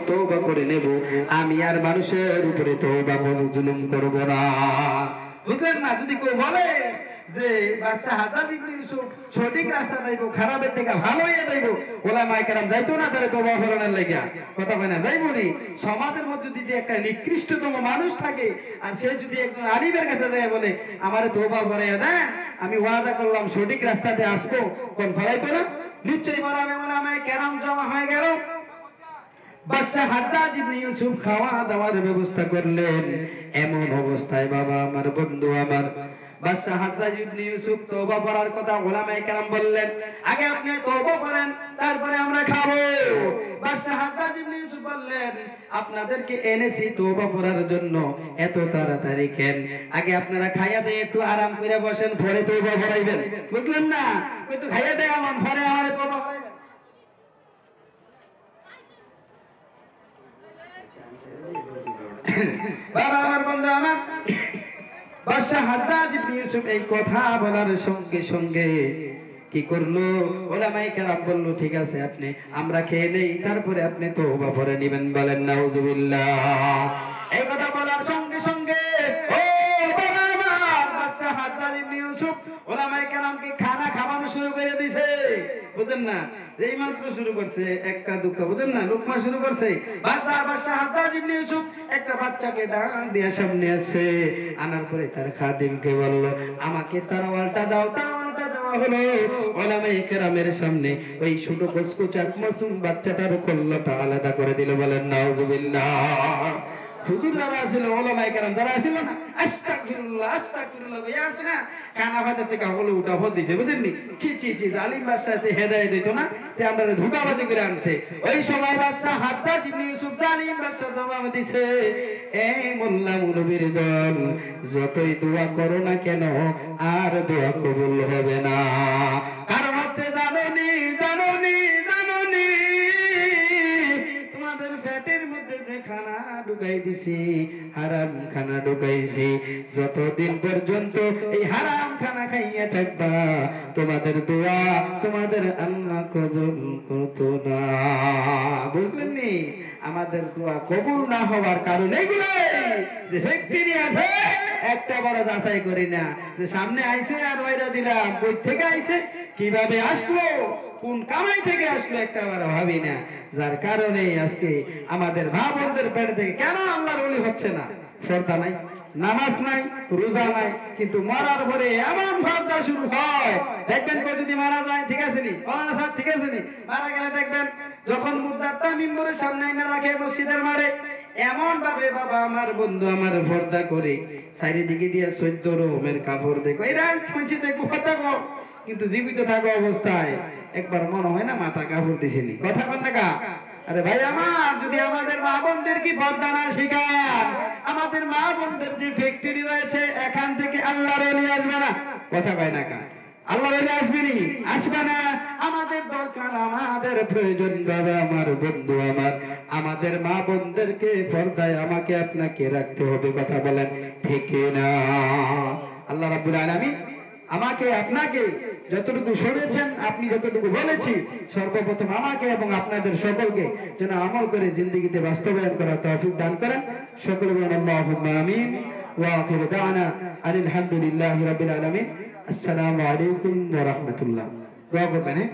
তওবা করে নেব, আমি আর মানুষের উপরে তওবা করে জুলুম করব না। বুঝলেন না? যদি কেউ বলে যে বাদশা হাজ্জাজ ইবনে ইউসুফ সঠিক রাস্তা যাইবো, খারাপের থেকে ভালো হয়ে যাইবো, ওলামায়ে কেরাম যাইতো না তারে তওবা করার লাগা? কথা কয় না? যাইবো নি? সমাজের মধ্যে যদি একটা নিকৃষ্টতম মানুষ থাকে আর সে যদি একজন আলিমের কাছে যায় বলে আমারে তওবা করাইয়া দেন, আমি ওয়াদা করলাম সঠিক রাস্তাতে আসবো, কোন ফলাইতো না? নিশ্চয়ই বড় ওলামায়ে কেরাম জমা হয়ে গেল। বাদশা হাজ্জাজ ইবনে ইউসুফ খাওয়া দাওয়ার ব্যবস্থা করলেন। এমন অবস্থায় বাবা আমার, বন্ধু আমার, বাদশা হাজ্জাজ ইবনে ইউসুফ তওবা করার কথা উলামায়ে কেরাম বললেন, আগে আপনি তওবা করেন তারপরে আমরা খাবো। বাদশা হাজ্জাজ ইবনে ইউসুফ বললেন, আপনাদেরকে এনেছি তওবা করার জন্য, এত তাড়াতাড়ি কেন? আগে আপনারা খাইয়া দিয়ে একটু আরাম করে বসেন, পরে তওবা করাইবেন। বুঝলেন না? একটু খাইয়া দিয়ে আমার পরে আমারে তওবা করাইবেন। বাবা আমার, বন্ধু আমার, বাদশা হাজ্জাজ ইবনে ইউসুফ এই কথা বলার সঙ্গে সঙ্গে কি করলো? উলামায়ে কেরাম বলল, ঠিক আছে আপনি আমরা খেয়ে নেই, তারপরে আপনি তওবা করে নেবেন। বলেন নাউজুবিল্লাহ। এই কথা বলার সঙ্গে সঙ্গে ও বাবা আমার, বাদশা হাজ্জাজ ইবনে ইউসুফ উলামায়ে কেরামকে খানা খাওয়ানো শুরু করে দিয়েছে। বুঝেন না? যেই মাত্র শুরু করছে একটা দুঃখ, বুঝেন না, লোকমা শুরু করছে। বাদশা হাজ্জাজ ইবনে ইউসুফ একটা বাচ্চাকে ডাক দিয়ে সামনে আসছে, আনার পরে তার খাদিমকে বলল, আমাকে তাওয়ালটা দাও। তাওয়ালটা দেওয়া হলো। উলামায়ে কেরামের সামনে ওই ছোট কচকচা মাসুম বাচ্চাটার কল্লাটা আলাদা করে দিল। বলেন নাউজুবিল্লাহ। হুজুর যারা ছিল, উলামায়ে কেরাম যারা ছিল না, আস্তাগফিরুল্লাহ আস্তাগফিরুল্লাহ বইয়া আছে না, কানা ফাটা থেকে হলো উঠা ফদ দিছে। বুঝেননি? ছি ছি ছি, জালিম বাদশাতে হেদায়েত দিত না, তে আমরা ধোঁকাবাজি করে আনছে। ওই সময় বাদশা হাজ্জাজ ইবনে ইউসুফ জালিম বাদশা জবাব দিছে, এই মোল্লা মুনবির দল, যতই দোয়া করো না কেন আর দোয়া কবুল হবে না। কারণ হচ্ছে জানোনি জানোনি জানোনি, তোমাদের পেটের মধ্যে যে খানা ঢুকাই দিছি, হারাম খানা ঢুকাইছি, যতদিন পর্যন্ত এই হারাম খানা খাইয়া থাকবা, তোমাদের দোয়া তোমাদের আল্লাহ কবুল করতো না। বুঝলেন নি? আমাদের দোয়া কবুল না হওয়ার কারণ এগুলো, যে ফ্যাক্টরি আছে একটা বড় যাচাই করি না, যে সামনে আইছে আর ওইরা দিলাম, কই থেকে আইছে, কিভাবে আসলো, কোন কামাই থেকে আসলো, একটা বার ভাবি না। যার কারণে আজকে আমাদের মা বোনদের পেট থেকে কেন আল্লাহর ওলি হচ্ছে না? পর্দা নাই, নামাজ নাই, রোজা নাই, কিন্তু মরার পরে এমন পর্দা শুরু হয়। দেখবেন কেউ যদি মারা যায়, ঠিক আছে নি মারা স্যার, ঠিক আছে নি মারা গেলে দেখবেন যখন মুর্দারটা মিম্বরের সামনে এনে রাখে মসজিদের মাঠে, এমন ভাবে বাবা আমার, বন্ধু আমার, পর্দা করে চারিদিকে দিয়ে 14 রকমের কাপড় দেখো, এরা খুঁজে দেখো কথা কও, কিন্তু জীবিত থাকা অবস্থায় একবার মনে হয় না মাথা কাপড় দিছিনি। কথা কন না? আরে ভাই আমার, যদি আমাদের মা বোনদের কি পর্দা না শিখান, আমাদের মা বোনদের যে ফ্যাক্টরি রয়েছে, এখান থেকে আল্লাহর ওলি আসবে না। কথা কয় না কা? আল্লাহর ওলি আসবেনি? আসবে না। আমাদের দরকার, আমাদের প্রয়োজন বাবা আমার, বন্ধু আমার, আমাদের মা বোনদেরকে পর্দায় আমাকে আপনাকে রাখতে হবে। কথা বলেন ঠিক না? আল্লাহ রাব্বুল আলামিন আমাকে আপনাকে যতটুকু শুনেছেন, আপনি যতটুকু বলেছি, সর্বপ্রথম আমাকে এবং আপনাদের সকলকে যেন আমল করে জিন্দেগিতে বাস্তবায়ন করার তৌফিক দান করেন। সকলে বলেন আল্লাহুম্মা আমিন। ওয়া আখিরু দাওয়ানা আলহামদুলিল্লাহি রাব্বিল আলামিন। আসসালামু আলাইকুম ওয়া রাহমাতুল্লাহ। দোয়া করবেন। হ্যাঁ।